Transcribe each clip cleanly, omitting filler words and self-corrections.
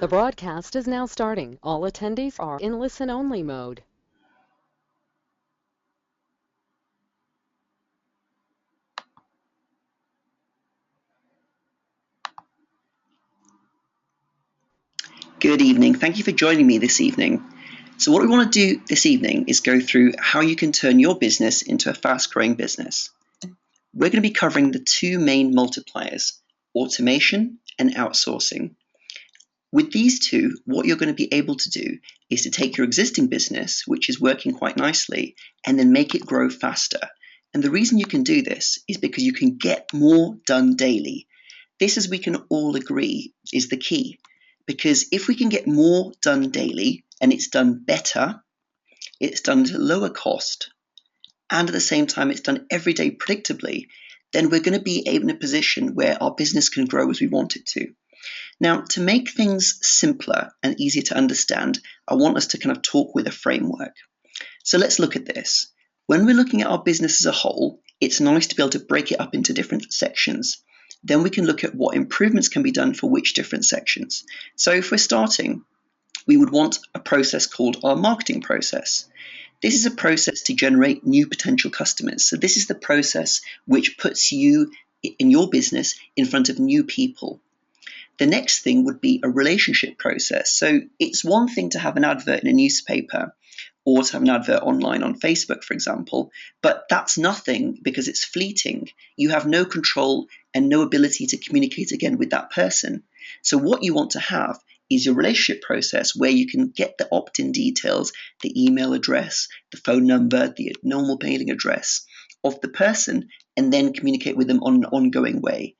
The broadcast is now starting. All attendees are in listen-only mode. Good evening. Thank you for joining me this evening. So what we want to do this evening is go through how you can turn your business into a fast-growing business. We're going to be covering the two main multipliers, automation and outsourcing. With these two, what you're going to be able to do is to take your existing business, which is working quite nicely, and then make it grow faster. And the reason you can do this is because you can get more done daily. This, as we can all agree, is the key. Because if we can get more done daily and it's done better, it's done at a lower cost, and at the same time it's done every day predictably, then we're going to be in a position where our business can grow as we want it to. Now, to make things simpler and easier to understand, I want us to kind of talk with a framework. So let's look at this. When we're looking at our business as a whole, it's nice to be able to break it up into different sections. Then we can look at what improvements can be done for which different sections. So if we're starting, we would want a process called our marketing process. This is a process to generate new potential customers. So this is the process which puts you in your business in front of new people. The next thing would be a relationship process. So it's one thing to have an advert in a newspaper or to have an advert online on Facebook, for example, but that's nothing because it's fleeting. You have no control and no ability to communicate again with that person. So what you want to have is your relationship process where you can get the opt-in details, the email address, the phone number, the normal mailing address of the person, and then communicate with them on an ongoing way.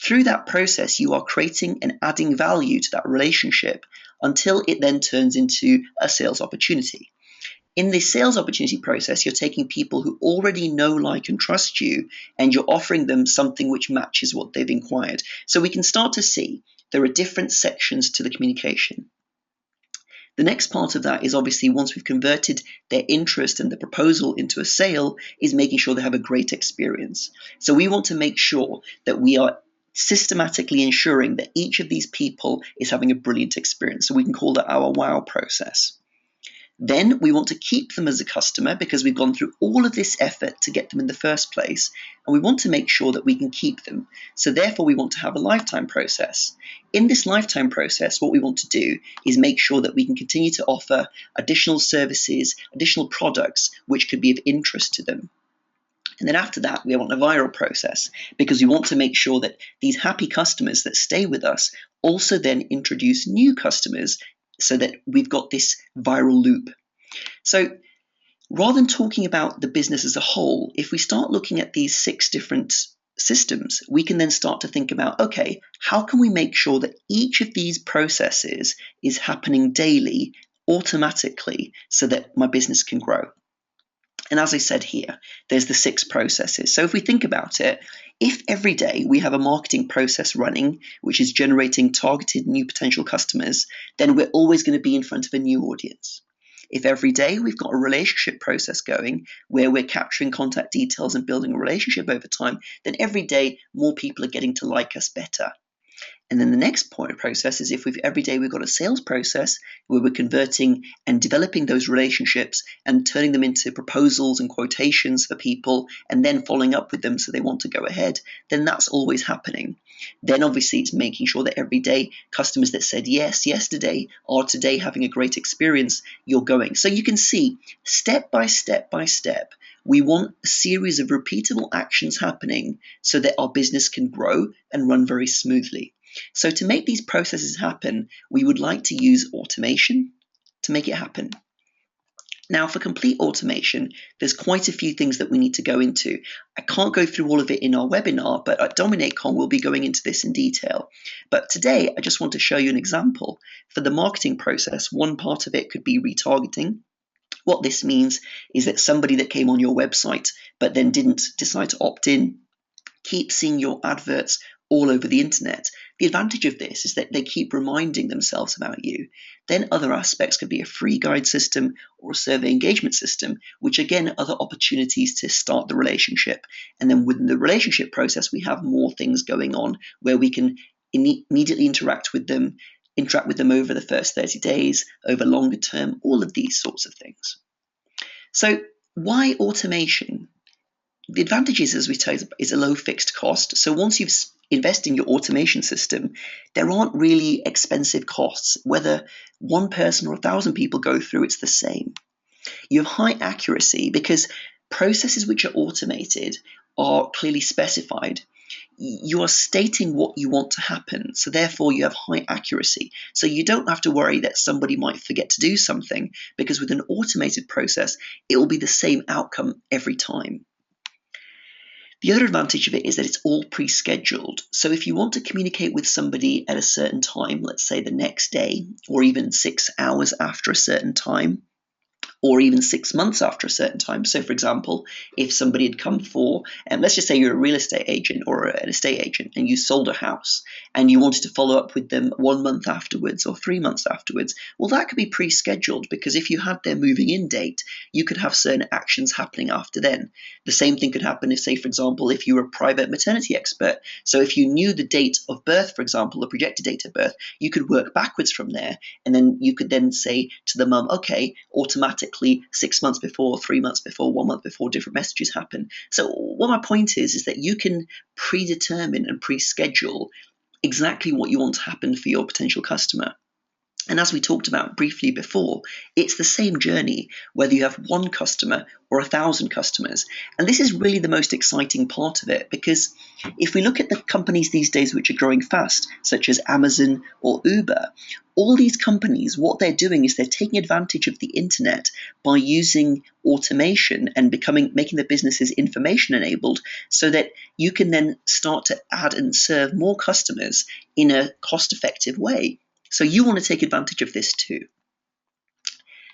Through that process, you are creating and adding value to that relationship until it then turns into a sales opportunity. In the sales opportunity process, you're taking people who already know, like, and trust you, and you're offering them something which matches what they've inquired. So we can start to see there are different sections to the communication. The next part of that is obviously once we've converted their interest and the proposal into a sale, is making sure they have a great experience. So we want to make sure that we are systematically ensuring that each of these people is having a brilliant experience. So we can call that our wow process. Then we want to keep them as a customer because we've gone through all of this effort to get them in the first place, and we want to make sure that we can keep them. So therefore we want to have a lifetime process. In this lifetime process, what we want to do is make sure that we can continue to offer additional services, additional products which could be of interest to them. And then after that, we want a viral process because we want to make sure that these happy customers that stay with us also then introduce new customers so that we've got this viral loop. So rather than talking about the business as a whole, if we start looking at these 6 different systems, we can then start to think about, okay, how can we make sure that each of these processes is happening daily, automatically, so that my business can grow? And as I said here, there's the 6 processes. So if we think about it, if every day we have a marketing process running, which is generating targeted new potential customers, then we're always going to be in front of a new audience. If every day we've got a relationship process going where we're capturing contact details and building a relationship over time, then every day more people are getting to like us better. And then the next process is if every day we've got a sales process where we're converting and developing those relationships and turning them into proposals and quotations for people and then following up with them so they want to go ahead, then that's always happening. Then obviously it's making sure that every day customers that said yes yesterday are today having a great experience, you're going. So you can see step by step by step, we want a series of repeatable actions happening so that our business can grow and run very smoothly. So to make these processes happen, we would like to use automation to make it happen. Now, for complete automation, there's quite a few things that we need to go into. I can't go through all of it in our webinar, but at DominateCon, we'll be going into this in detail. But today, I just want to show you an example. For the marketing process, one part of it could be retargeting. What this means is that somebody that came on your website but then didn't decide to opt in keeps seeing your adverts all over the internet. The advantage of this is that they keep reminding themselves about you. Then other aspects could be a free guide system or a survey engagement system, which again, other opportunities to start the relationship. And then within the relationship process, we have more things going on where we can immediately interact with them, interact with them over the first 30 days, over longer term, all of these sorts of things. So why automation? The advantage is, as we tell you, is a low fixed cost. So once you've invested in your automation system, there aren't really expensive costs. Whether one person or 1,000 people go through, it's the same. You have high accuracy because processes which are automated are clearly specified. You are stating what you want to happen, so therefore you have high accuracy. So you don't have to worry that somebody might forget to do something, because with an automated process, it will be the same outcome every time. The other advantage of it is that it's all pre-scheduled. So if you want to communicate with somebody at a certain time, let's say the next day, or even 6 hours after a certain time, or even 6 months after a certain time. So for example, if somebody had come for, and let's just say you're a real estate agent or an estate agent and you sold a house and you wanted to follow up with them 1 month afterwards or 3 months afterwards, well, that could be pre-scheduled, because if you had their moving in date, you could have certain actions happening after then. The same thing could happen if, say, for example, if you were a private maternity expert. So if you knew the date of birth, for example, the projected date of birth, you could work backwards from there, and then you could then say to the mum, okay, automatically 6 months before, 3 months before, 1 month before, different messages happen. So what my point is that you can predetermine and pre-schedule exactly what you want to happen for your potential customer. And as we talked about briefly before, it's the same journey whether you have one customer or 1,000 customers. And this is really the most exciting part of it, because if we look at the companies these days which are growing fast, such as Amazon or Uber, all these companies, what they're doing is they're taking advantage of the internet by using automation and making their businesses information enabled, so that you can then start to add and serve more customers in a cost-effective way. So you want to take advantage of this too.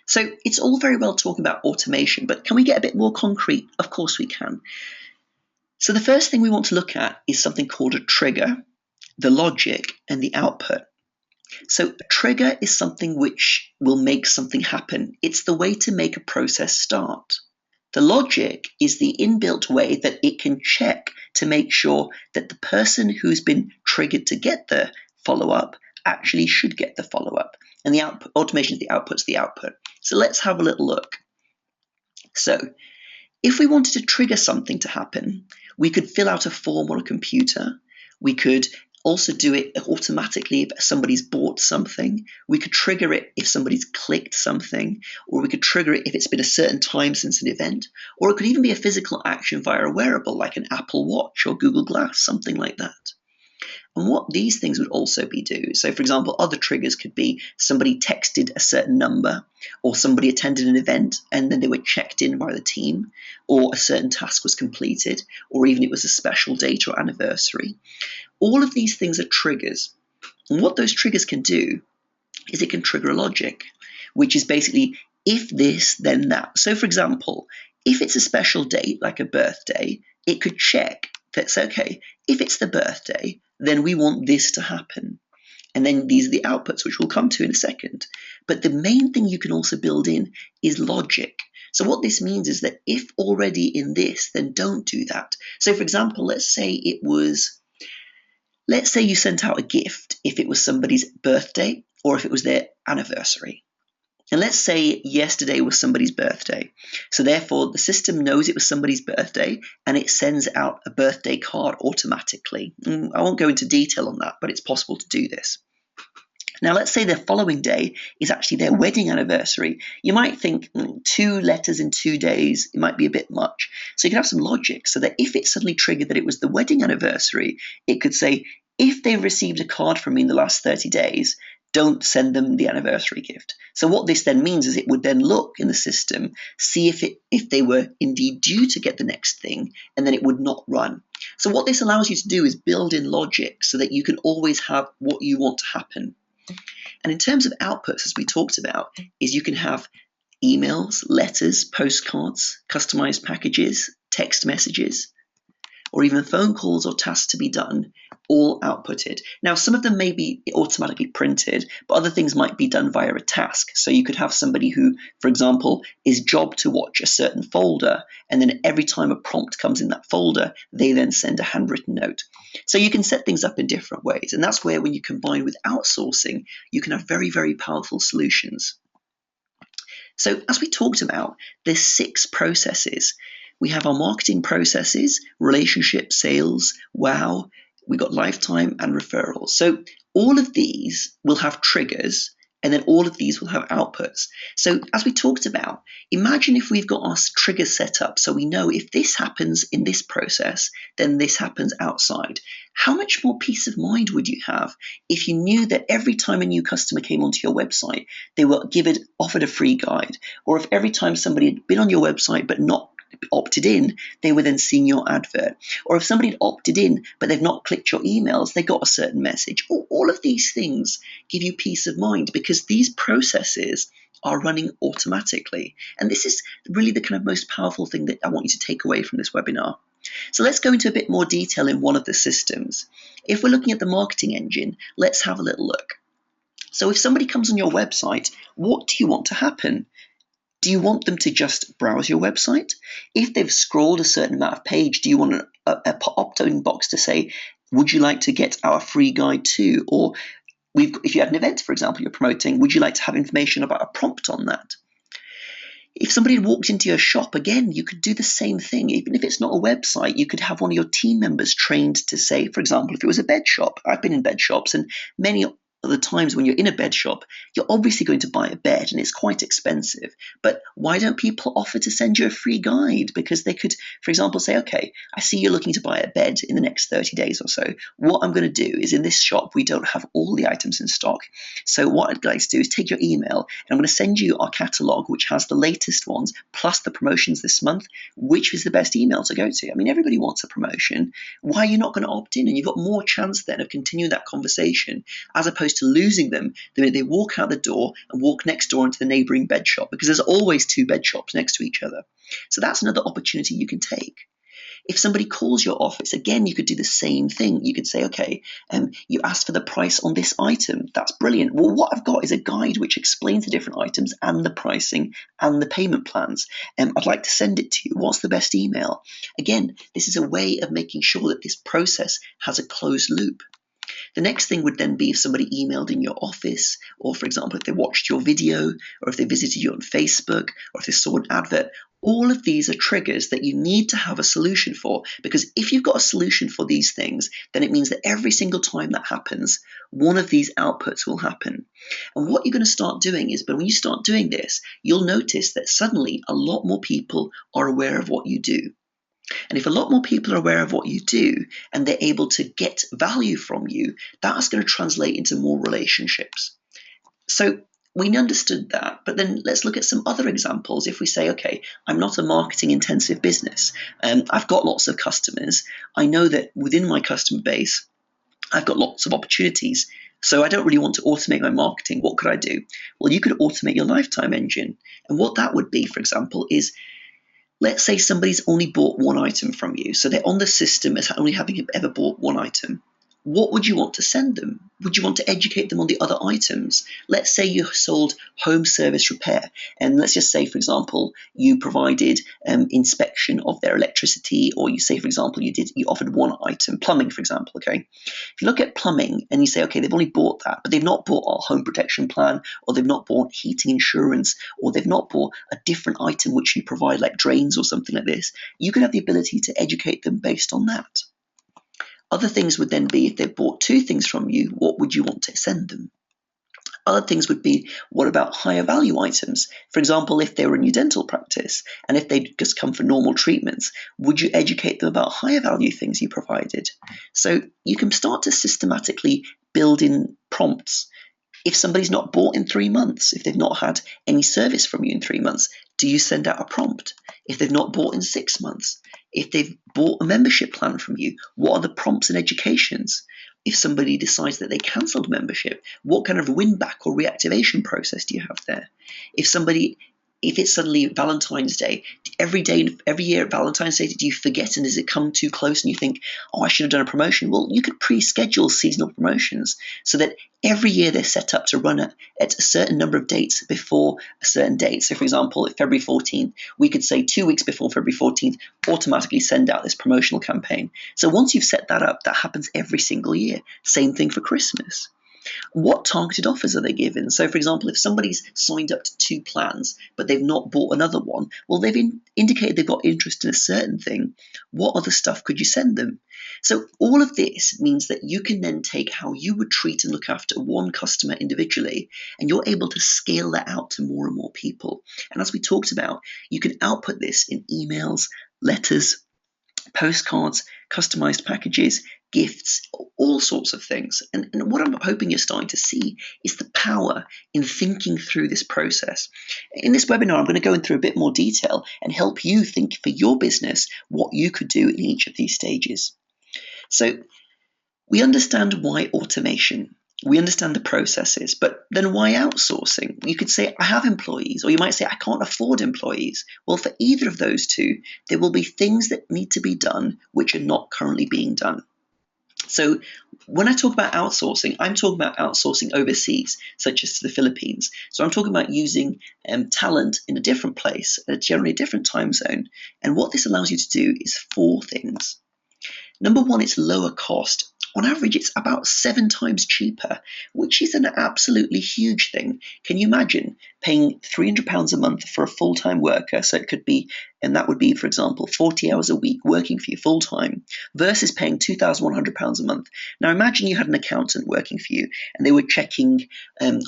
So it's all very well talking about automation, but can we get a bit more concrete? Of course we can. So the first thing we want to look at is something called a trigger, the logic, and the output. So a trigger is something which will make something happen. It's the way to make a process start. The logic is the inbuilt way that it can check to make sure that the person who's been triggered to get the follow-up actually should get the follow-up. And the automation is the output's the output. So let's have a little look. So if we wanted to trigger something to happen, we could fill out a form on a computer. We could also do it automatically if somebody's bought something. We could trigger it if somebody's clicked something, or we could trigger it if it's been a certain time since an event, or it could even be a physical action via a wearable like an Apple Watch or Google Glass, something like that. And what these things would also be do, so for example, other triggers could be somebody texted a certain number, or somebody attended an event and then they were checked in by the team, or a certain task was completed, or even it was a special date or anniversary. All of these things are triggers. And what those triggers can do is it can trigger a logic, which is basically if this, then that. So for example, if it's a special date like a birthday, it could check that's okay, if it's the birthday, then we want this to happen. And then these are the outputs, which we'll come to in a second. But the main thing you can also build in is logic. So what this means is that if already in this, then don't do that. So for example, let's say you sent out a gift if it was somebody's birthday or if it was their anniversary. And let's say yesterday was somebody's birthday. So therefore, the system knows it was somebody's birthday and it sends out a birthday card automatically. I won't go into detail on that, but it's possible to do this. Now, let's say the following day is actually their wedding anniversary. You might think 2 letters in 2 days, it might be a bit much. So you can have some logic so that if it suddenly triggered that it was the wedding anniversary, it could say, if they've received a card from me in the last 30 days, don't send them the anniversary gift. So what this then means is it would then look in the system, see if they were indeed due to get the next thing, and then it would not run. So what this allows you to do is build in logic so that you can always have what you want to happen. And in terms of outputs, as we talked about, is you can have emails, letters, postcards, customized packages, text messages. or even phone calls or tasks to be done, all outputted. Now, some of them may be automatically printed, but other things might be done via a task. So you could have somebody who, for example, is job to watch a certain folder, and then every time a prompt comes in that folder, they then send a handwritten note. So you can set things up in different ways, and that's where when you combine with outsourcing, you can have very, very powerful solutions. So as we talked about, there's 6 processes. We have our marketing processes, relationship, sales, wow, we got lifetime and referrals. So all of these will have triggers, and then all of these will have outputs. So as we talked about, imagine if we've got our triggers set up so we know if this happens in this process, then this happens outside. How much more peace of mind would you have if you knew that every time a new customer came onto your website, they were offered a free guide, or if every time somebody had been on your website but not opted in, they were then seeing your advert, or if somebody had opted in but they've not clicked your emails, they got a certain message. All of these things give you peace of mind because these processes are running automatically, and this is really the kind of most powerful thing that I want you to take away from this webinar. So let's go into a bit more detail in one of the systems. If we're looking at the marketing engine, let's have a little look. So if somebody comes on your website, what do you want to happen? Do you want them to just browse your website? If they've scrolled a certain amount of page, do you want a opt-in box to say, would you like to get our free guide too? Or if you had an event, for example, you're promoting, would you like to have information about a prompt on that? If somebody had walked into your shop, again, you could do the same thing. Even if it's not a website, you could have one of your team members trained to say, for example, if it was a bed shop. I've been in bed shops, and many of the times when you're in a bed shop, you're obviously going to buy a bed and it's quite expensive. But why don't people offer to send you a free guide? Because they could, for example, say, okay, I see you're looking to buy a bed in the next 30 days or so. What I'm going to do is in this shop, we don't have all the items in stock. So what I'd like to do is take your email and I'm going to send you our catalog, which has the latest ones, plus the promotions this month. Which is the best email to go to? I mean, everybody wants a promotion. Why are you not going to opt in? And you've got more chance then of continuing that conversation as opposed to losing them the minute they walk out the door and walk next door into the neighboring bed shop, because there's always 2 bed shops next to each other. So that's another opportunity you can take. If somebody calls your office, again, you could do the same thing. You could say, okay, you asked for the price on this item. That's brilliant. Well, what I've got is a guide which explains the different items and the pricing and the payment plans. I'd like to send it to you. What's the best email? Again, this is a way of making sure that this process has a closed loop. The next thing would then be if somebody emailed in your office, or for example, if they watched your video, or if they visited you on Facebook, or if they saw an advert. All of these are triggers that you need to have a solution for, because if you've got a solution for these things, then it means that every single time that happens, one of these outputs will happen. And what you're going to start doing is, but when you start doing this, you'll notice that suddenly a lot more people are aware of what you do. And if a lot more people are aware of what you do and they're able to get value from you, that's going to translate into more relationships. So we understood that, but then let's look at some other examples. If we say, okay, I'm not a marketing intensive business, I've got lots of customers. I know that within my customer base, I've got lots of opportunities. So I don't really want to automate my marketing. What could I do? Well, you could automate your lifetime engine. And what that would be, for example, is let's say somebody's only bought one item from you. So they're on the system as only having ever bought one item. What would you want to send them? Would you want to educate them on the other items? Let's say you sold home service repair, and let's just say, for example, you provided inspection of their electricity, or you say, for example, you offered one item, plumbing, for example. Okay, if you look at plumbing and you say, okay, they've only bought that, but they've not bought our home protection plan, or they've not bought heating insurance, or they've not bought a different item which you provide, like drains or something like this. You can have the ability to educate them based on that. Other things would then be if they bought 2 things from you, what would you want to send them? Other things would be, what about higher value items? For example, if they were in your dental practice and if they'd just come for normal treatments, would you educate them about higher value things you provided? So you can start to systematically build in prompts. If somebody's not bought in 3 months, if they've not had any service from you in 3 months, do you send out a prompt? If they've not bought in 6 months, if they've bought a membership plan from you, what are the prompts and educations? If somebody decides that they cancelled membership, what kind of win back or reactivation process do you have there? If somebody if it's suddenly Valentine's Day, every year at Valentine's Day, do you forget, and does it come too close and you think, oh, I should have done a promotion? Well, you could pre-schedule seasonal promotions so that every year they're set up to run at a certain number of dates before a certain date. So for example, at February 14th, we could say 2 weeks before February 14th, automatically send out this promotional campaign. So once you've set that up, that happens every single year. Same thing for Christmas. What targeted offers are they given? So, for example, if somebody's signed up to 2 plans, but they've not bought another one, well, they've indicated they've got interest in a certain thing. What other stuff could you send them? So all of this means that you can then take how you would treat and look after one customer individually, and you're able to scale that out to more and more people. And as we talked about, you can output this in emails, letters, postcards, customized packages, gifts, all sorts of things. And what I'm hoping you're starting to see is the power in thinking through this process. In this webinar, I'm going to go into a bit more detail and help you think for your business what you could do in each of these stages. So we understand why automation. We understand the processes, but then why outsourcing? You could say, I have employees, or you might say, I can't afford employees. Well, for either of those two, there will be things that need to be done which are not currently being done. So when I talk about outsourcing, I'm talking about outsourcing overseas, such as to the Philippines. So I'm talking about using talent in a different place, generally a different time zone. And what this allows you to do is 4 things. Number one, it's lower cost. On average, it's about 7 times cheaper, which is an absolutely huge thing. Can you imagine paying £300 a month for a full-time worker? So it could be, and that would be, for example, 40 hours a week working for you full-time versus paying £2,100 a month. Now imagine you had an accountant working for you and they were checking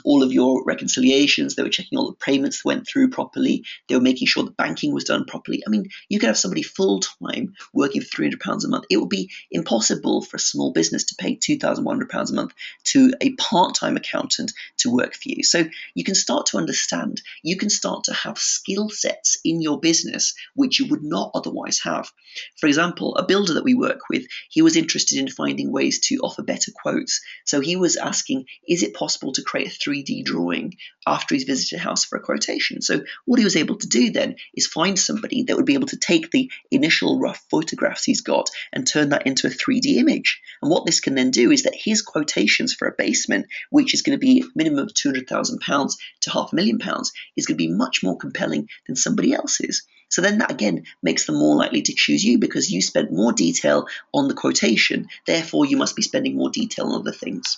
all of your reconciliations, they were checking all the payments that went through properly, they were making sure the banking was done properly. I mean, you could have somebody full-time working for £300 a month. It would be impossible for a small business to pay £2,100 a month to a part-time accountant to work for you. So you can start to understand, you can start to have skill sets in your business which you would not otherwise have. For example, a builder that we work with, he was interested in finding ways to offer better quotes. So he was asking, is it possible to create a 3D drawing after he's visited a house for a quotation? So what he was able to do then is find somebody that would be able to take the initial rough photographs he's got and turn that into a 3D image. And what this can then do is that his quotations for a basement, which is going to be a minimum of £200,000 to £500,000, is going to be much more compelling than somebody else's. So then that again makes them more likely to choose you because you spent more detail on the quotation, therefore you must be spending more detail on other things.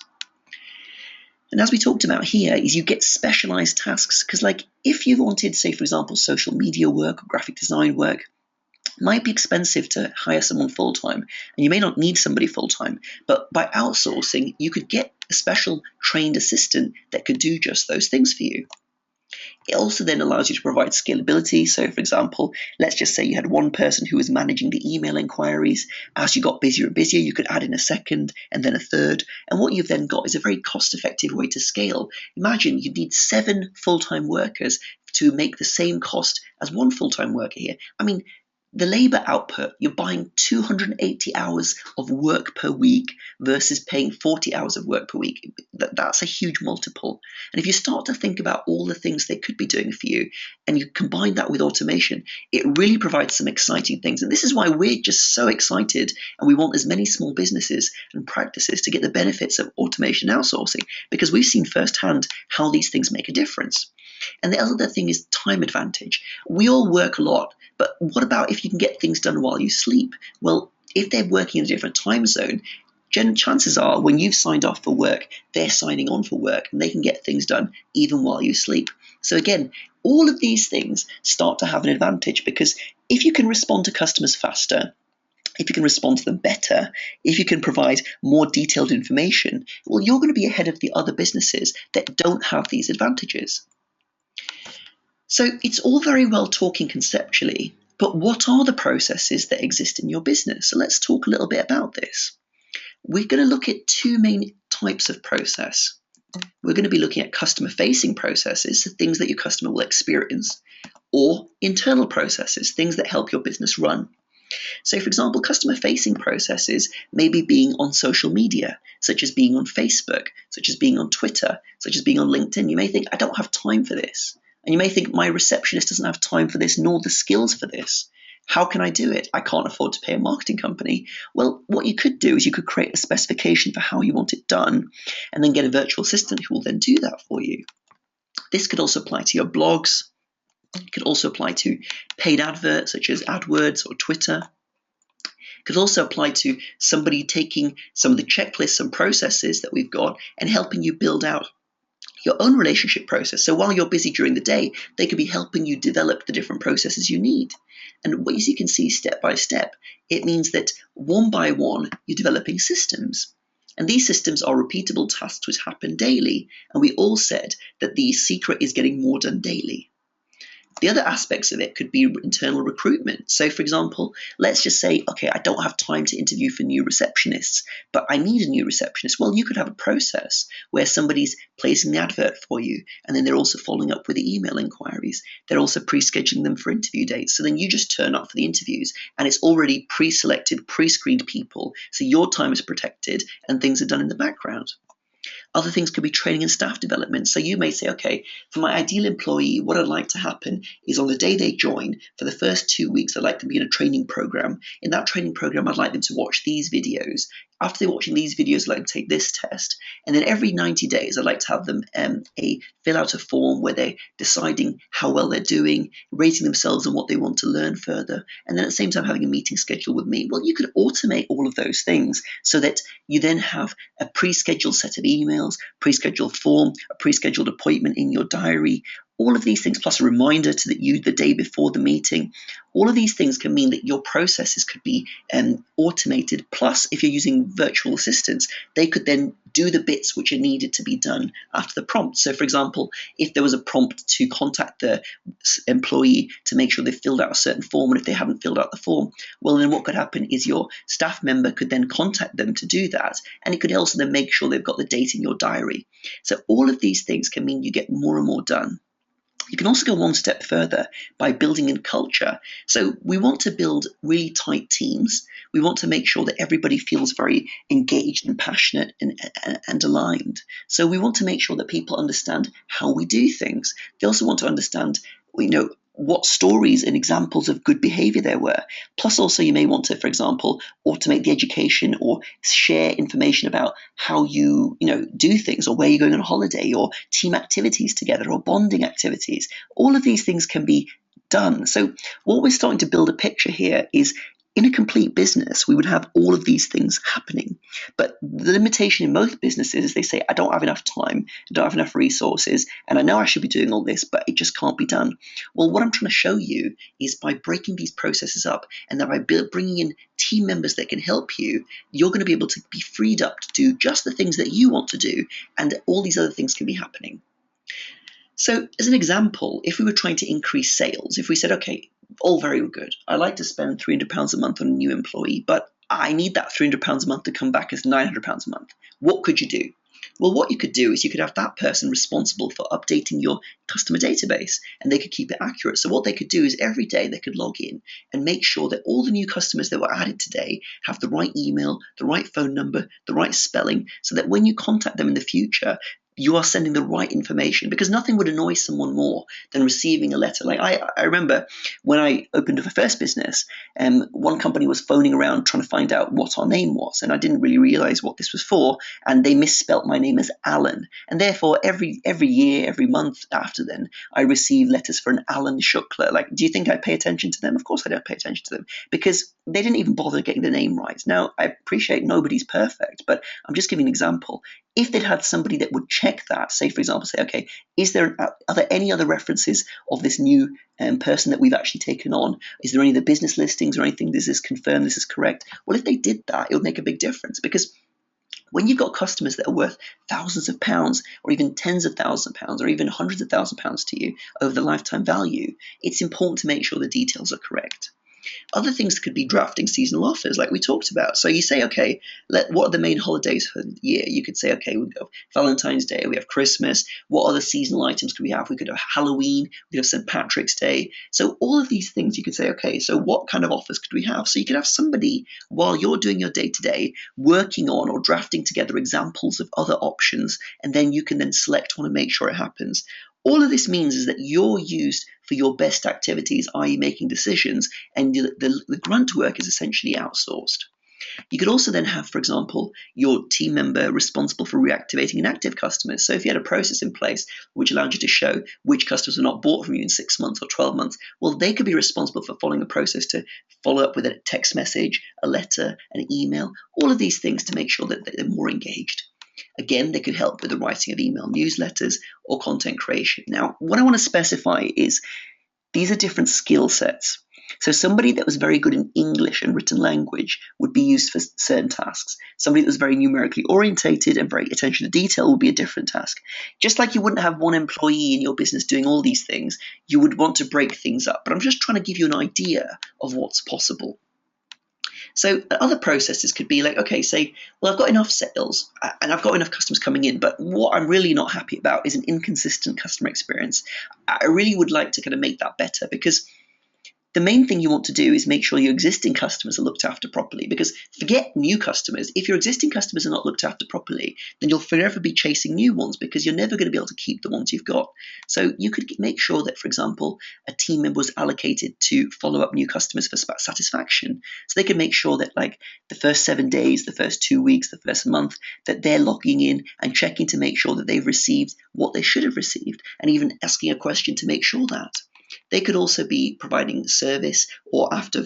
And as we talked about here is you get specialized tasks, because like if you wanted, say for example, social media work or graphic design work, it might be expensive to hire someone full-time, and you may not need somebody full-time, but by outsourcing, you could get a special trained assistant that could do just those things for you. It also then allows you to provide scalability. So for example, let's just say you had one person who was managing the email inquiries. As you got busier and busier, you could add in a second and then a third. And what you've then got is a very cost-effective way to scale. Imagine you need 7 full-time workers to make the same cost as one full-time worker here. I mean, the labor output, you're buying 280 hours of work per week versus paying 40 hours of work per week. That's a huge multiple. And if you start to think about all the things they could be doing for you and you combine that with automation, it really provides some exciting things. And this is why we're just so excited and we want as many small businesses and practices to get the benefits of automation outsourcing, because we've seen firsthand how these things make a difference. And the other thing is time advantage. We all work a lot, but what about if you can get things done while you sleep? Well, if they're working in a different time zone, chances are when you've signed off for work, they're signing on for work and they can get things done even while you sleep. So again, all of these things start to have an advantage, because if you can respond to customers faster, if you can respond to them better, if you can provide more detailed information, well, you're going to be ahead of the other businesses that don't have these advantages. So it's all very well talking conceptually, but what are the processes that exist in your business? So let's talk a little bit about this. We're going to look at 2 main types of process. We're going to be looking at customer-facing processes, so things that your customer will experience, or internal processes, things that help your business run. So for example, customer-facing processes may be being on social media, such as being on Facebook, such as being on Twitter, such as being on LinkedIn. You may think, I don't have time for this. And you may think, my receptionist doesn't have time for this nor the skills for this. How can I do it? I can't afford to pay a marketing company. Well, what you could do is you could create a specification for how you want it done and then get a virtual assistant who will then do that for you. This could also apply to your blogs. It could also apply to paid adverts such as AdWords or Twitter. It could also apply to somebody taking some of the checklists and processes that we've got and helping you build out your own relationship process. So while you're busy during the day, they could be helping you develop the different processes you need. And as you can see step by step, it means that one by one, you're developing systems. And these systems are repeatable tasks which happen daily. And we all said that the secret is getting more done daily. The other aspects of it could be internal recruitment. So, for example, let's just say, okay, I don't have time to interview for new receptionists, but I need a new receptionist. Well, you could have a process where somebody's placing the advert for you, and then they're also following up with the email inquiries. They're also pre-scheduling them for interview dates. So then you just turn up for the interviews, and it's already pre-selected, pre-screened people. So your time is protected, and things are done in the background. Other things could be training and staff development. So you may say, okay, for my ideal employee, what I'd like to happen is on the day they join, for the first 2 weeks, I'd like them to be in a training program. In that training program, I'd like them to watch these videos. After they're watching these videos, I'd like them to take this test. And then every 90 days, I'd like to have them fill out a form where they're deciding how well they're doing, rating themselves and what they want to learn further. And then at the same time, having a meeting schedule with me. Well, you could automate all of those things so that you then have a pre-scheduled set of emails, pre-scheduled form, a pre-scheduled appointment in your diary. All of these things, plus a reminder to you the day before the meeting. All of these things can mean that your processes could be automated. Plus, if you're using virtual assistants, they could then do the bits which are needed to be done after the prompt. So, for example, if there was a prompt to contact the employee to make sure they filled out a certain form, and if they haven't filled out the form, well, then what could happen is your staff member could then contact them to do that, and it could also then make sure they've got the date in your diary. So all of these things can mean you get more and more done. You can also go one step further by building in culture. So we want to build really tight teams. We want to make sure that everybody feels very engaged and passionate and aligned. So we want to make sure that people understand how we do things. They also want to understand, what stories and examples of good behavior there were. Plus also you may want to, for example, automate the education or share information about how you do things, or where you're going on holiday, or team activities together, or bonding activities. All of these things can be done. So what we're starting to build a picture here is, in a complete business, we would have all of these things happening. But the limitation in most businesses is they say, I don't have enough time, I don't have enough resources, and I know I should be doing all this, but it just can't be done. Well, what I'm trying to show you is by breaking these processes up, and that by bringing in team members that can help you, you're going to be able to be freed up to do just the things that you want to do, and all these other things can be happening. So as an example, if we were trying to increase sales, if we said, okay, all very good, I like to spend £300 a month on a new employee, but I need that £300 a month to come back as £900 a month. What could you do? Well, what you could do is you could have that person responsible for updating your customer database, and they could keep it accurate. So what they could do is every day they could log in and make sure that all the new customers that were added today have the right email, the right phone number, the right spelling, so that when you contact them in the future, you are sending the right information, because nothing would annoy someone more than receiving a letter. Like I remember when I opened up a first business, one company was phoning around trying to find out what our name was, and I didn't really realize what this was for, and they misspelt my name as Alan. And therefore, every year, every month after then, I receive letters for an Aalok Shukla. Like, do you think I pay attention to them? Of course I don't pay attention to them, because they didn't even bother getting the name right. Now, I appreciate nobody's perfect, but I'm just giving an example. If they'd had somebody that would check that, say, for example, say, okay, are there any other references of this new person that we've actually taken on? Is there any of the business listings or anything? Does this confirm this is correct? Well, if they did that, it would make a big difference, because when you've got customers that are worth thousands of pounds, or even tens of thousands of pounds, or even hundreds of thousands of pounds to you over the lifetime value, it's important to make sure the details are correct. Other things could be drafting seasonal offers, like we talked about. So you say, okay, what are the main holidays for the year? You could say, okay, we have Valentine's Day, we have Christmas. What other seasonal items could we have? We could have Halloween, we could have St. Patrick's Day. So all of these things you could say, okay, so what kind of offers could we have? So you could have somebody, while you're doing your day-to-day, working on or drafting together examples of other options, and then you can then select one and make sure it happens. All of this means is that you're used for your best activities, i.e. making decisions, and the grunt work is essentially outsourced. You could also then have, for example, your team member responsible for reactivating inactive customers. So if you had a process in place which allowed you to show which customers were not bought from you in 6 months or 12 months, well, they could be responsible for following a process to follow up with a text message, a letter, an email, all of these things to make sure that they're more engaged. Again, they could help with the writing of email newsletters or content creation. Now, what I want to specify is these are different skill sets. So somebody that was very good in English and written language would be used for certain tasks. Somebody that was very numerically orientated and very attention to detail would be a different task. Just like you wouldn't have one employee in your business doing all these things, you would want to break things up. But I'm just trying to give you an idea of what's possible. So other processes could be like, okay, say, well, I've got enough sales and I've got enough customers coming in, but what I'm really not happy about is an inconsistent customer experience. I really would like to kind of make that better, because the main thing you want to do is make sure your existing customers are looked after properly, because forget new customers. If your existing customers are not looked after properly, then you'll forever be chasing new ones because you're never going to be able to keep the ones you've got. So you could make sure that, for example, a team member was allocated to follow up new customers for satisfaction. So they can make sure that like the first 7 days, the first 2 weeks, the first month, that they're logging in and checking to make sure that they've received what they should have received, and even asking a question to make sure that. They could also be providing service or after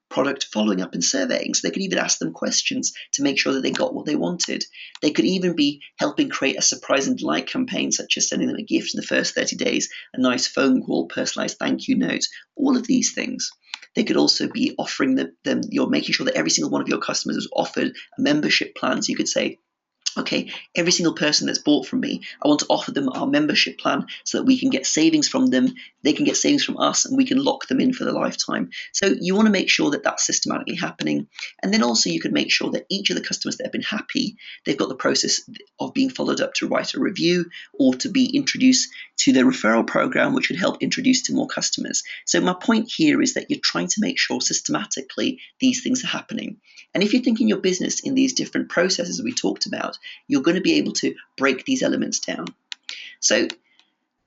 product following up and surveying. So they could even ask them questions to make sure that they got what they wanted. They could even be helping create a surprise and delight campaign, such as sending them a gift in the first 30 days, a nice phone call, personalized thank you notes, all of these things. They could also be offering them, you're making sure that every single one of your customers is offered a membership plan. So you could say, okay, every single person that's bought from me, I want to offer them our membership plan so that we can get savings from them, they can get savings from us, and we can lock them in for the lifetime. So you want to make sure that that's systematically happening. And then also you could make sure that each of the customers that have been happy, they've got the process of being followed up to write a review or to be introduced to their referral program, which would help introduce to more customers. So my point here is that you're trying to make sure systematically these things are happening. And if you're thinking your business in these different processes that we talked about, you're going to be able to break these elements down. So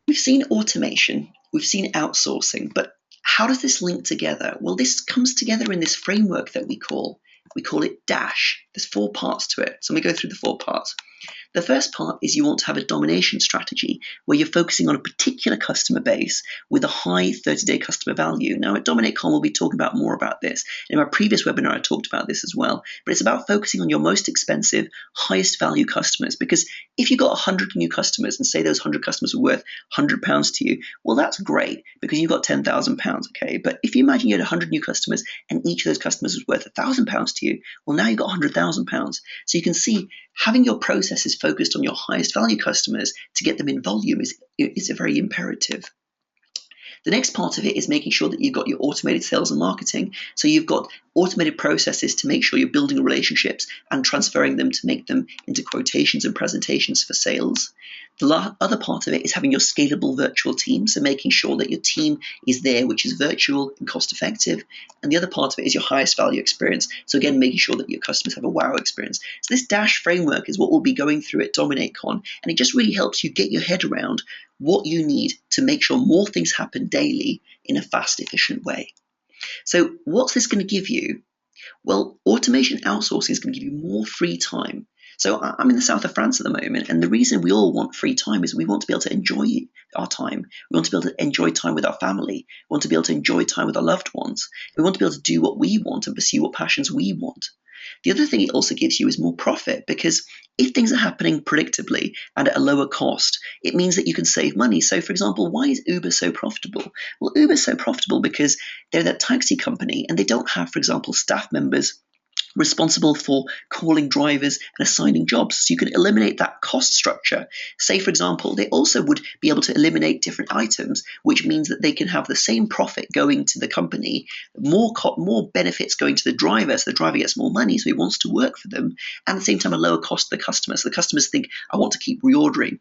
we've seen automation, we've seen outsourcing, but how does this link together? Well, this comes together in this framework that we call it DASH. There's 4 parts to it. So let me go through the 4 parts. The first part is you want to have a domination strategy where you're focusing on a particular customer base with a high 30-day customer value. Now at DominateCon, we'll be talking about more about this. In my previous webinar, I talked about this as well. But it's about focusing on your most expensive, highest value customers. Because if you got 100 new customers and say those 100 customers are worth £100 to you, well, that's great because you've got £10,000, okay? But if you imagine you had 100 new customers and each of those customers was worth £1,000 to you, well, now you've got £100,000. So you can see having your processes focused on your highest value customers to get them in volume is a very imperative. The next part of it is making sure that you've got your automated sales and marketing. So you've got automated processes to make sure you're building relationships and transferring them to make them into quotations and presentations for sales. The other part of it is having your scalable virtual team, so making sure that your team is there, which is virtual and cost effective. And the other part of it is your highest value experience. So again, making sure that your customers have a wow experience. So this DASH framework is what we'll be going through at DominateCon, and it just really helps you get your head around what you need to make sure more things happen daily in a fast, efficient way. So what's this going to give you? Well, automation outsourcing is going to give you more free time. So I'm in the south of France at the moment, and the reason we all want free time is we want to be able to enjoy our time. We want to be able to enjoy time with our family. We want to be able to enjoy time with our loved ones. We want to be able to do what we want and pursue what passions we want. The other thing it also gives you is more profit, because if things are happening predictably and at a lower cost, it means that you can save money. So, for example, why is Uber so profitable? Well, Uber is so profitable because they're that taxi company and they don't have, for example, staff members responsible for calling drivers and assigning jobs. So you can eliminate that cost structure. Say, for example, they also would be able to eliminate different items, which means that they can have the same profit going to the company, more benefits going to the driver, so the driver gets more money, so he wants to work for them, and at the same time a lower cost to the customer. So the customers think, I want to keep reordering.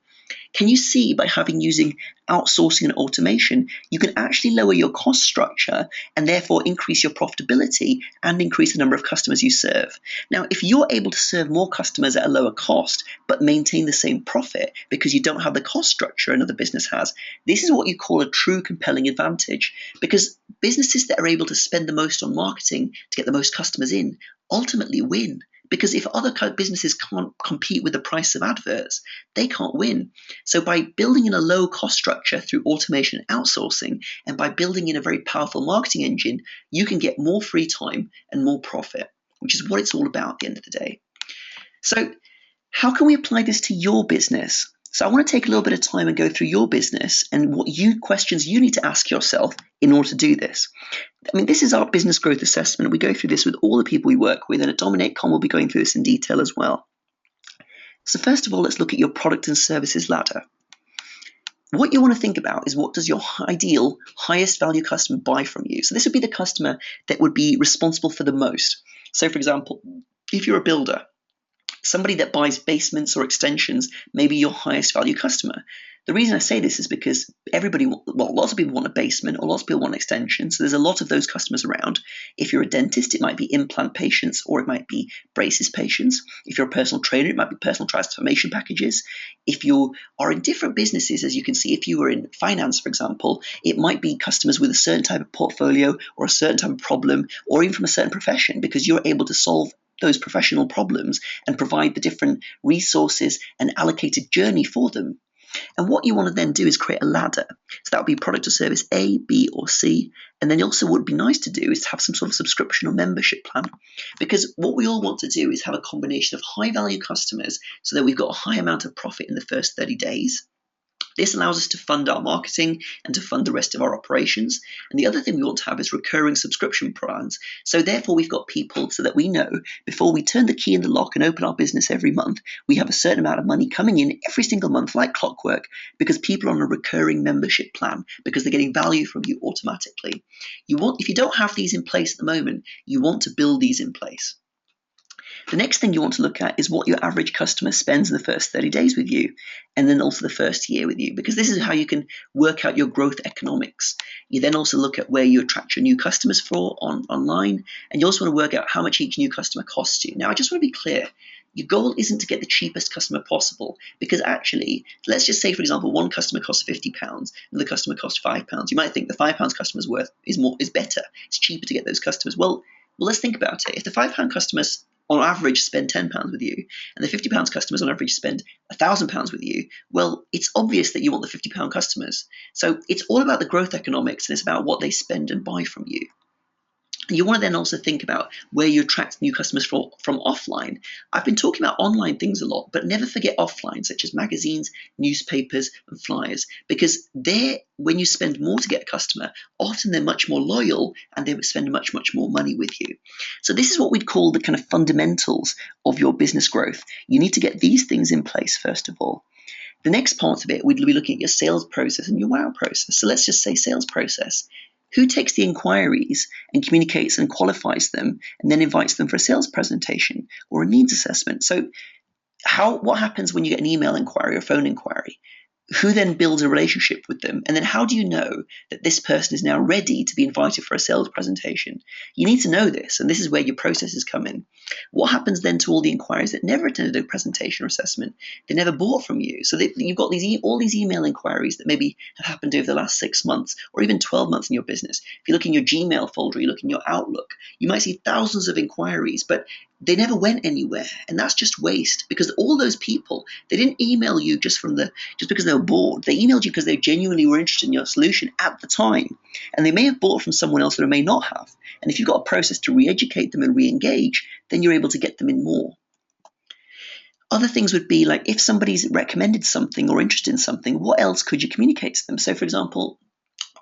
Can you see by using outsourcing and automation, you can actually lower your cost structure and therefore increase your profitability and increase the number of customers you serve. Now, if you're able to serve more customers at a lower cost, but maintain the same profit because you don't have the cost structure another business has, this is what you call a true compelling advantage. Because businesses that are able to spend the most on marketing to get the most customers in ultimately win. Because if other businesses can't compete with the price of adverts, they can't win. So by building in a low cost structure through automation and outsourcing, and by building in a very powerful marketing engine, you can get more free time and more profit, which is what it's all about at the end of the day. So how can we apply this to your business? So I want to take a little bit of time and go through your business and what questions you need to ask yourself in order to do this. I mean, this is our business growth assessment. We go through this with all the people we work with, and at Dominate.com we'll be going through this in detail as well. So first of all, let's look at your product and services ladder. What you want to think about is, what does your ideal highest value customer buy from you? So this would be the customer that would be responsible for the most. So for example, if you're a builder, somebody that buys basements or extensions may be your highest value customer. The reason I say this is because lots of people want a basement, or lots of people want an extension. So there's a lot of those customers around. If you're a dentist, it might be implant patients, or it might be braces patients. If you're a personal trainer, it might be personal transformation packages. If you are in different businesses, as you can see, if you were in finance, for example, it might be customers with a certain type of portfolio or a certain type of problem, or even from a certain profession, because you're able to solve those professional problems and provide the different resources and allocated journey for them. And what you want to then do is create a ladder. So that would be product or service A, B, or C. And then also what would be nice to do is to have some sort of subscription or membership plan. Because what we all want to do is have a combination of high value customers so that we've got a high amount of profit in the first 30 days. This allows us to fund our marketing and to fund the rest of our operations. And the other thing we want to have is recurring subscription plans. So therefore, we've got people so that we know before we turn the key in the lock and open our business every month, we have a certain amount of money coming in every single month like clockwork, because people are on a recurring membership plan, because they're getting value from you automatically. If you don't have these in place at the moment, you want to build these in place. The next thing you want to look at is what your average customer spends in the first 30 days with you, and then also the first year with you, because this is how you can work out your growth economics. You then also look at where you attract your new customers for online, and you also want to work out how much each new customer costs you. Now, I just want to be clear. Your goal isn't to get the cheapest customer possible, because actually, let's just say, for example, one customer costs £50 and the customer costs £5. You might think the £5 customer's worth is better. It's cheaper to get those customers. Well, let's think about it. If the £5 customers on average spend £10 with you, and the £50 customers on average spend £1,000 with you, well, it's obvious that you want the £50 customers. So it's all about the growth economics, and it's about what they spend and buy from you. You want to then also think about where you attract new customers from offline. I've been talking about online things a lot, but never forget offline, such as magazines, newspapers, and flyers, because when you spend more to get a customer, often they're much more loyal and they spend much, much more money with you. So this is what we'd call the kind of fundamentals of your business growth. You need to get these things in place, first of all. The next part of it, we'd be looking at your sales process and your wow process. So let's just say sales process. Who takes the inquiries and communicates and qualifies them and then invites them for a sales presentation or a needs assessment? So what happens when you get an email inquiry or phone inquiry? Who then builds a relationship with them? And then how do you know that this person is now ready to be invited for a sales presentation? You need to know this, and this is where your processes come in. What happens then to all the inquiries that never attended a presentation or assessment? They never bought from you. So you've got all these email inquiries that maybe have happened over the last 6 months or even 12 months in your business. If you look in your Gmail folder, you look in your Outlook, you might see thousands of inquiries, but they never went anywhere. And that's just waste, because all those people, they didn't email you just because they were bored. They emailed you because they genuinely were interested in your solution at the time. And they may have bought from someone else or they may not have. And if you've got a process to re-educate them and re-engage, then you're able to get them in more. Other things would be like, if somebody's recommended something or interested in something, what else could you communicate to them? So for example,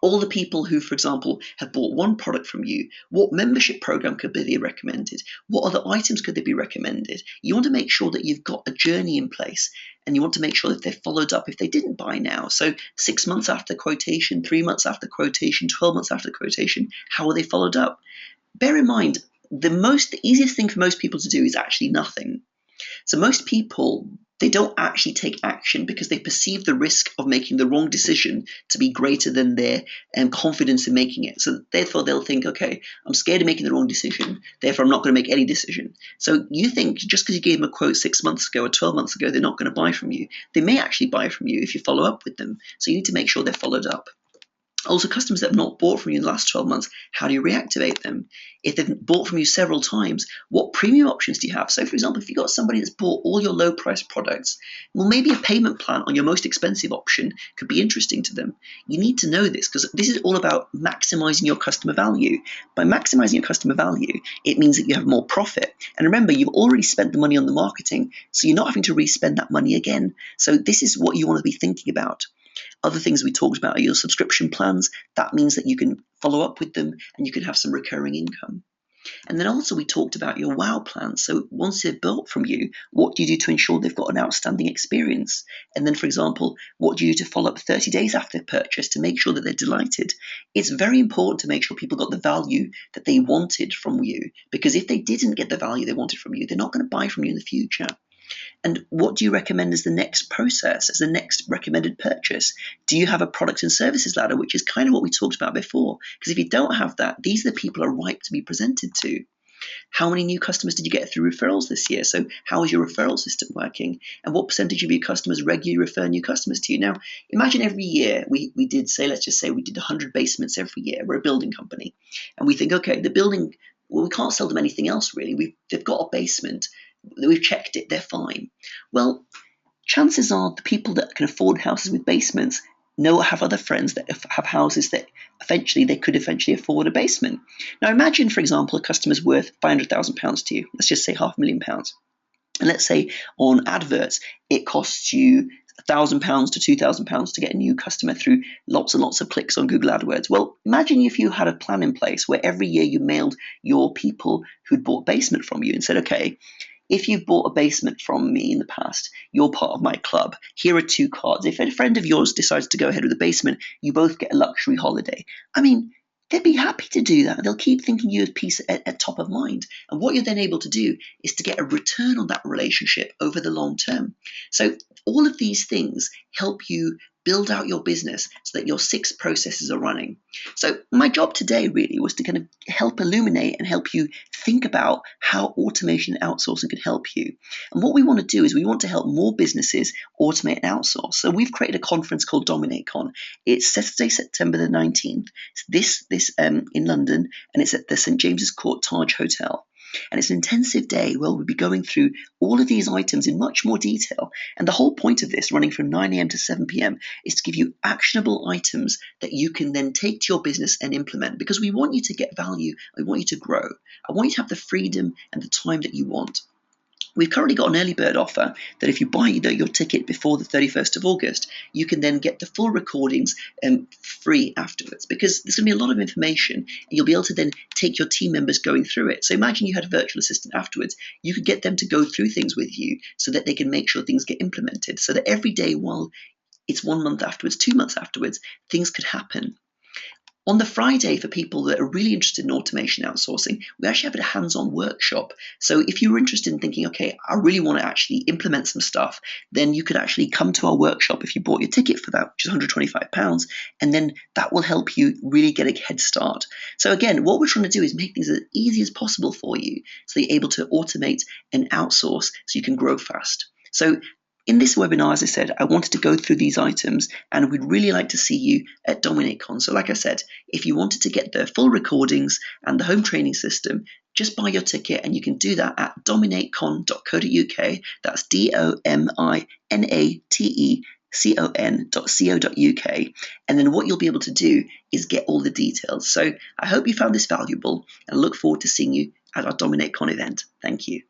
all the people who, for example, have bought one product from you, what membership program could be recommended? What other items could they be recommended? You want to make sure that you've got a journey in place, and you want to make sure that they're followed up if they didn't buy now. So 6 months after quotation, 3 months after quotation, 12 months after quotation, how are they followed up? Bear in mind, the easiest thing for most people to do is actually nothing. So most people They don't actually take action because they perceive the risk of making the wrong decision to be greater than their confidence in making it. So therefore they'll think, okay, I'm scared of making the wrong decision, therefore I'm not going to make any decision. So you think just because you gave them a quote 6 months ago or 12 months ago, they're not going to buy from you. They may actually buy from you if you follow up with them. So you need to make sure they're followed up. Also, customers that have not bought from you in the last 12 months, how do you reactivate them? If they've bought from you several times, what premium options do you have? So, for example, if you've got somebody that's bought all your low price products, well, maybe a payment plan on your most expensive option could be interesting to them. You need to know this because this is all about maximizing your customer value. By maximizing your customer value, it means that you have more profit. And remember, you've already spent the money on the marketing, so you're not having to re-spend that money again. So this is what you want to be thinking about. Other things we talked about are your subscription plans. That means that you can follow up with them and you can have some recurring income. And then also we talked about your wow plan. So once they've bought from you, what do you do to ensure they've got an outstanding experience? And then, for example, what do you do to follow up 30 days after purchase to make sure that they're delighted? It's very important to make sure people got the value that they wanted from you, because if they didn't get the value they wanted from you, they're not going to buy from you in the future. And what do you recommend as the next process, as the next recommended purchase? Do you have a product and services ladder, which is kind of what we talked about before? Because if you don't have that, these are the people are ripe to be presented to. How many new customers did you get through referrals this year? So how is your referral system working? And what percentage of your customers regularly refer new customers to you? Now, imagine every year we did, say, let's just say we did 100 basements every year. We're a building company. And we think, okay, the building, well, we can't sell them anything else really. They've got a basement. We've checked it, they're fine. Well, chances are the people that can afford houses with basements have other friends that have houses that they could eventually afford a basement. Now imagine, for example, a customer's worth £500,000 to you. Let's just say £500,000. And let's say on adverts, it costs you £1,000 to £2,000 to get a new customer through lots and lots of clicks on Google AdWords. Well, imagine if you had a plan in place where every year you mailed your people who'd bought basement from you and said, okay, if you've bought a basement from me in the past, you're part of my club. Here are 2 cards. If a friend of yours decides to go ahead with a basement, you both get a luxury holiday. I mean, they'd be happy to do that. They'll keep thinking you at top of mind. And what you're then able to do is to get a return on that relationship over the long term. So all of these things help you build out your business so that your 6 processes are running. So my job today really was to kind of help illuminate and help you think about how automation and outsourcing can help you. And what we want to do is we want to help more businesses automate and outsource. So we've created a conference called DominateCon. It's Saturday, September the 19th. It's this in London, and it's at the St. James's Court Taj Hotel. And it's an intensive day where we'll be going through all of these items in much more detail. And the whole point of this, running from 9 a.m. to 7 p.m., is to give you actionable items that you can then take to your business and implement, because we want you to get value. We want you to grow. I want you to have the freedom and the time that you want. We've currently got an early bird offer that if you buy your ticket before the 31st of August, you can then get the full recordings free afterwards, because there's going to be a lot of information and you'll be able to then take your team members going through it. So imagine you had a virtual assistant afterwards. You could get them to go through things with you so that they can make sure things get implemented, so that every day while it's 1 month afterwards, 2 months afterwards, things could happen. On the Friday, for people that are really interested in automation outsourcing, we actually have a hands-on workshop. So if you're interested in thinking, okay, I really want to actually implement some stuff, then you could actually come to our workshop if you bought your ticket for that, which is £125, and then that will help you really get a head start. So again, what we're trying to do is make things as easy as possible for you so you're able to automate and outsource so you can grow fast. So in this webinar, as I said, I wanted to go through these items, and we'd really like to see you at DominateCon. So like I said, if you wanted to get the full recordings and the home training system, just buy your ticket, and you can do that at dominatecon.co.uk. That's dominatecon.co.uk. And then what you'll be able to do is get all the details. So I hope you found this valuable, and I look forward to seeing you at our DominateCon event. Thank you.